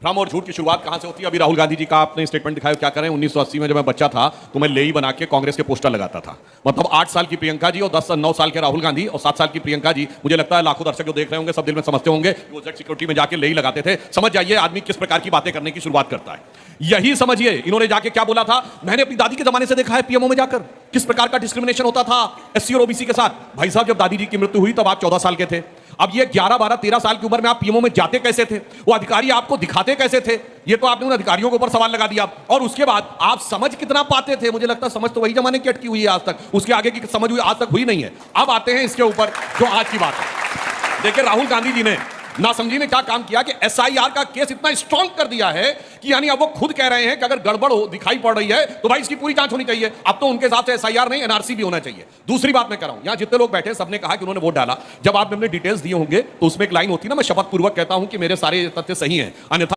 भ्रम और झूठ की शुरुआत कहां से होती है? अभी राहुल गांधी जी का आपने स्टेटमेंट दिखाया, क्या करें? 1980 में जब मैं बच्चा था तो मैं लेई बना के कांग्रेस के पोस्टर लगाता था। मतलब 8 साल की प्रियंका जी और 9 साल के राहुल गांधी और 7 साल की प्रियंका जी, मुझे लगता है लाखों दर्शक जो देख रहे होंगे सब दिल में समझते होंगे वो जेड सिक्योरिटी में जाके लेई लगाते थे। समझ जाइए आदमी किस प्रकार की बातें करने की शुरुआत करता है। यही समझिए इन्होंने जाके क्या बोला था, मैंने अपनी दादी के जमाने से देखा है पीएमओ में जाकर किस प्रकार का डिस्क्रिमिनेशन होता था एससी और ओबीसी के साथ। भाई साहब, जब दादी जी की मृत्यु हुई तब आप 14 साल के थे। अब ये 11, 12, 13 साल की उम्र में आप पीएमओ में जाते कैसे थे? वो अधिकारी आपको दिखाते कैसे थे? ये तो आपने उन अधिकारियों के ऊपर सवाल लगा दिया। और उसके बाद आप समझ कितना पाते थे? मुझे लगता है समझ तो वही जमाने की अटकी हुई है आज तक, उसके आगे की समझ हुई आज तक हुई नहीं है। अब आते हैं इसके ऊपर जो आज की बात है। देखिए राहुल गांधी जी ने नासमझी ने क्या काम किया कि एसआईआर का केस इतना स्ट्रांग कर दिया है कि यानी अब वो खुद कह रहे हैं कि अगर गड़बड़ हो दिखाई पड़ रही है तो भाई इसकी पूरी जांच होनी चाहिए। अब तो उनके हिसाब से एसआईआर नहीं एनआरसी भी होना चाहिए। दूसरी बात मैं कर रहा हूं, यहां जितने लोग बैठे सबने कहा कि उन्होंने वोट डाला। जब आपने अपने डिटेल्स दिए होंगे तो उसमें एक लाइन होती है ना, मैं शपथ पूर्वक कहता हूं कि मेरे सारे तथ्य सही हैं, अन्यथा